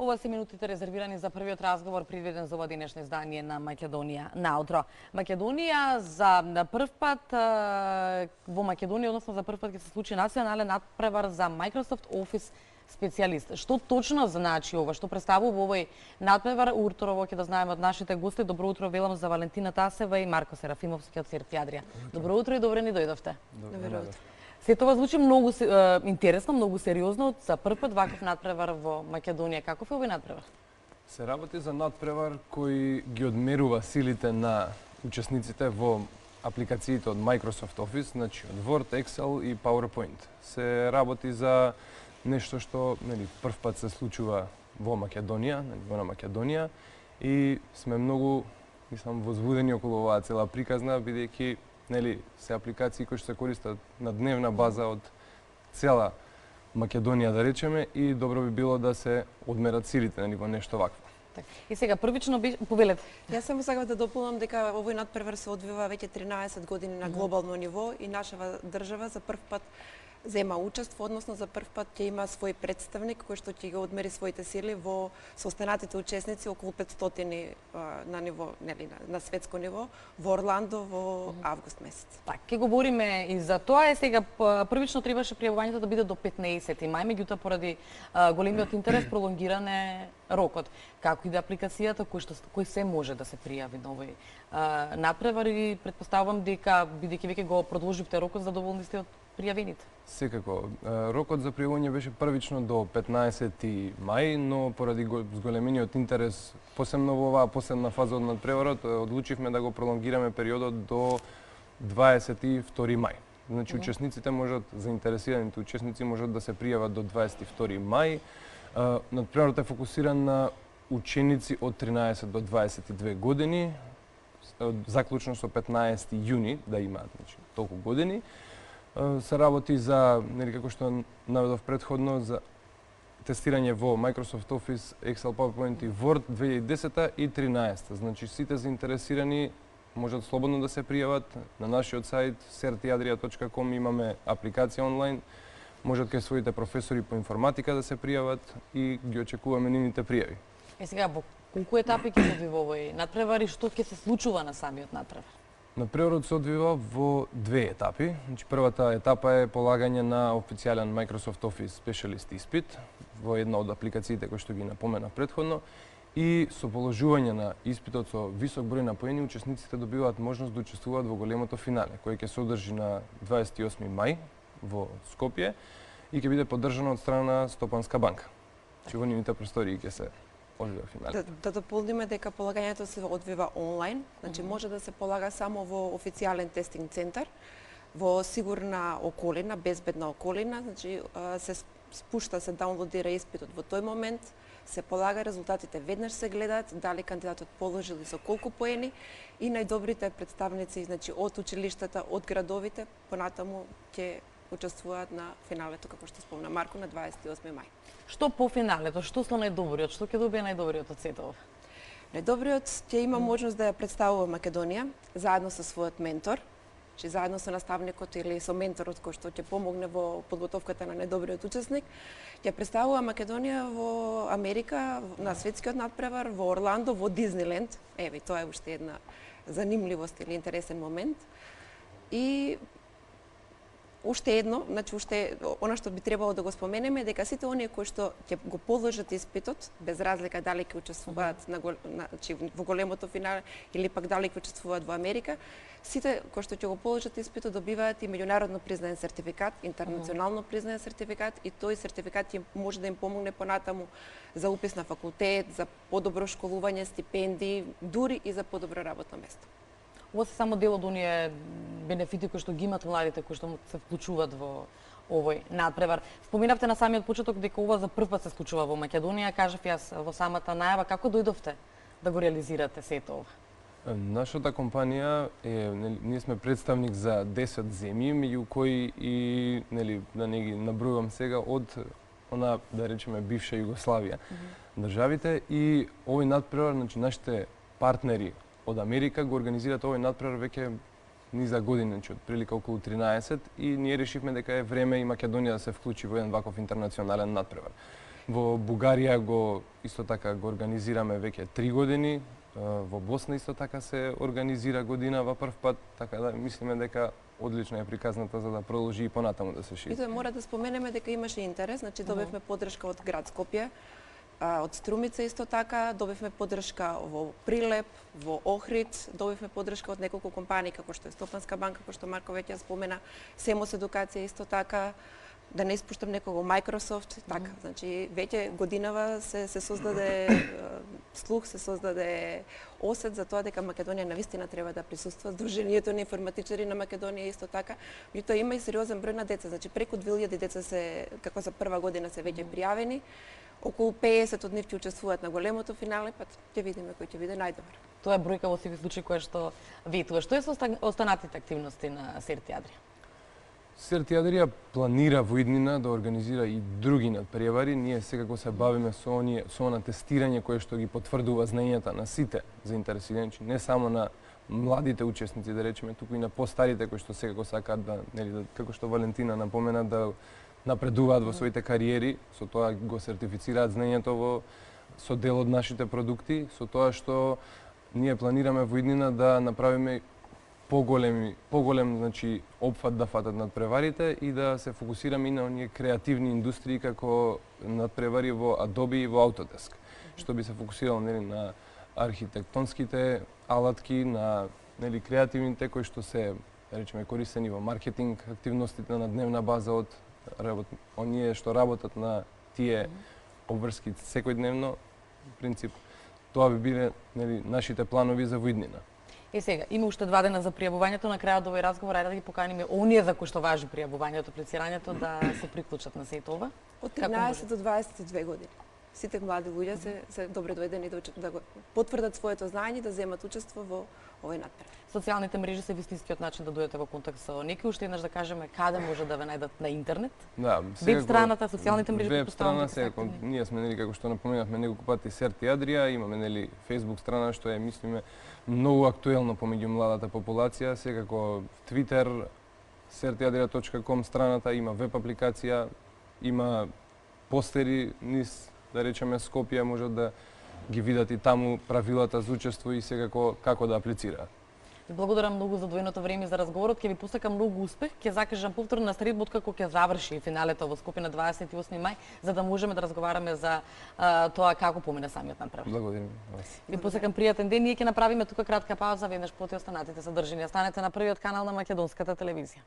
Ова се минутите резервирани за првиот разговор предвиден за ова денешно издание на Македонија наутро. Македонија за прв пат во Македонија, односно за прв пат ќе се случи национален надпревар за Microsoft Office специјалист. Што точно значи ова? Што представува овој надпревар? Утрово ќе да знаеме од нашите гости. Добро утро велам за Валентина Тасева и Марко Серафимовски од Серти Адрија. Добро утро и добре ни дојдовте. Добро утро. Се тоа звучи многу интересно, многу сериозно. За прв пат ваков надпревар во Македонија. Каков е овој надпревар? Се работи за надпревар кој ги одмерува силите на учесниците во апликациите од Microsoft Office, значи од Word, Excel и PowerPoint. Се работи за нешто што прв пат се случува во Македонија, во Македонија, и сме многу возбудени околу оваа цела приказна, бидејќи се апликации кои што се користат на дневна база од цела Македонија, да речеме, и добро би било да се одмерат силите во нешто вакво. И сега првично повелете. Јас само сакам да дополнам дека овој надпревар се одвива веќе 13 години на глобално ниво и нашава држава за прв пат зема учество, односно за прв пат ќе има свој представник кој што ќе го одмери своите сили во со останатите учесници, околу 500 на ниво, на светско ниво, во Орландо во август месец. Така, ќе говориме и за тоа. Сега првично требаше пријавувањето да биде до 15 мај, меѓутоа поради големиот интерес пролонгиране рокот. Како и да апликацијата кој се може да се пријави на овој надпревар и претпоставувам дека бидејќи веќе го продолживте рокот, задоволни сте од пријавените. Секако. Рокот за пријавување беше првично до 15 мај, но поради зголемениот интерес, посебно во оваа последна фаза од надпреварот, одлучивме да го пролонгираме периодот до 22 мај. Значи, учесниците можат, заинтересираните учесници можат да се пријават до 22 мај. Надпреварот е фокусиран на ученици од 13 до 22 години, заклучно со 15 јуни да имаат толку години. Се работи за, како што наведов предходно, за тестирање во Microsoft Office, Excel, PowerPoint и Word 2010 и 2013. Значи, сите заинтересирани можат слободно да се пријават. На нашиот сајт sertiadria.com имаме апликација онлайн. Можат кај своите професори по информатика да се пријават и ги очекуваме нивните пријави. Сега, во колку етапи ќе се одвива овој надпревар и што ќе се случува на самиот надпревар? Надпреварот се одвива во две етапи. Значи, првата етапа е полагање на официјален Microsoft Office Specialist испит во една од апликациите кои што ги напомена предходно, и со положување на испитот со висок број на поени, учесниците добиваат можност да учествуваат во големото финале, кој ќе се одржи на 28 мај во Скопје и ќе биде поддржано од страна на Стопанска банка. Значи, во нивните простории ќе се одвива финале. Да дополниме дека полагањето се одвива онлайн, значи може да се полага само во официјален тестинг центар, во сигурна околина, безбедна околина, значи се спушта, се даунлодира испитот во тој момент, се полага, резултатите веднаш се гледаат, дали кандидатот положил и со колку поени, и најдобрите представници, значи од училиштата, од градовите, понатаму ќе учествуваат на финалето, како што спомна Марко, на 28 мај. Што по финалето? Што со најдобриот? Што ќе добие најдобриот од сето ова? Најдобриот ќе има можност да ја представува Македонија заедно со својот ментор, че заедно со наставникот или со менторот кој што ќе помогне во подготовката на најдобриот учесник, ќе представува Македонија во Америка, на светскиот надпревар, во Орландо, во Дизниленд. Еве, тоа е уште една занимливост или интересен момент. И уште едно, значи уште она што би требало да го споменеме е дека сите оние кои што ќе го положат испитот, без разлика дали ќе учествуваат значи во големото финале или пак дали ќе учествуваат во Америка, сите кои што ќе го положат испитот добиваат и меѓународно признаен сертификат, интернационално признаен сертификат, и тој сертификат ќе може да им помогне понатаму за упис на факултет, за подобро школување, стипендии, дури и за подобро работно место. Ова се само дел од оние бенефити кои што ги имат младите кои што се вклучуваат во овој надпревар. Споминавте на самиот почеток дека ова за прв пат се случува во Македонија. Кажав јас во самата најава, како дојдовте да го реализирате сето ова? Нашата компанија ние сме представник за 10 земји, меѓу кои и да не ги набројувам сега од она, да речеме, бивша Југославија државите, и овој надпревар, значи нашите партнери од Америка го организираат овој надпревар веќе низа години, значи од прилика околу 13, и ние решивме дека е време и Македонија да се вклучи во еден ваков интернационален надпревар. Во Бугарија исто така го организираме веќе 3 години. Во Босна исто така се организира година во прв пат, така да мислиме дека одлично е приказната за да продолжи и понатаму да се шири. И тоа мора да споменеме дека имаше интерес, значи добивме поддршка од град Скопје, од Струмица исто така, добивме поддршка во Прилеп, во Охрид, добивме поддршка од неколку компании како што е Стопанска банка, како што Марко веќе спомена, Семос едукација исто така, да не испуштам некого, Microsoft, така. Значи, веќе годинава се создаде слух, се создаде осет за тоа дека Македонија навистина треба да присуства. Сдруженијето на информатичари на Македонија исто така. Меѓутоа има и сериозен број на деца, значи преку 2000 деца се, како за прва година се веќе пријавени. Околу 50 од нив ќе учествуваат на големото финале, па ќе видиме кој ќе биде најдобар. Тоа е бројка во сите случаи која што ветува. Што е со останатите активности на Серти Адрија? Серти Адрија планира во иднина да организира и други надпревари. Ние секако се бавиме со она тестирање кое што ги потврдува знаењата на сите заинтересирани, не само на младите учесници, да речеме, туку и на постарите кои што секако сакаат да, нели, како што Валентина напомена, да напредуваат во своите кариери, со тоа го сертифицираат знаењето со дел од нашите продукти, со тоа што ние планираме во иднина да направиме поголем значи опфат да фатат надпреварите и да се фокусираме и на оние креативни индустрии како надпревари во Adobe и во Autodesk, што би се фокусирало, нели, на архитектонските алатки, на, нели, креативните кои што се, да речеме, користени во маркетинг активностите на дневна база од оние што работат на тие обврски секојдневно, принцип. Тоа би биле, нели, нашите планови за воиднина. И сега, има уште 2 дена за пријавувањето, на крајот овој разговор, ајде да ги поканиме оние за кои што важи пријавувањето, аплицирањето, да се приклучат на сето ова. Од 13 до 22 години. Сите млади луѓе се добре дојдени да го потврдат своето знаење, да земат учество во овој надпревар. Социјалните мрежи се вистинскиот начин да дојдете во контакт со некој, уште еднаш да кажеме каде може да ве најдат на интернет. Да, веб страната, социјалните мрежи, веб страна, секако ние сме, нели, како што напоменавме неколку пати, Серти Адрија, имаме, нели, Facebook страна што е, мислиме, многу актуелно помеѓу младата популација, секако Twitter, sertiadria.com страната, има веб апликација, има постери низ, да речеме, Скопје, можат да ги видат и таму правилата за учество и секако како да аплицираат. Ви благодарам многу за одвоеното време за разговорот. Ќе ви посакам многу успех. Ќе закажам повторно на средбот како ќе заврши финалето во Скопје на 28 мај, за да можеме да разговараме за тоа како помине самиот надпревар. Благодарам вас. Ви посакам пријатен ден. Ние ќе направиме тука кратка пауза, веднаш поте останатите содржини. Останете на првиот канал на Македонската телевизија.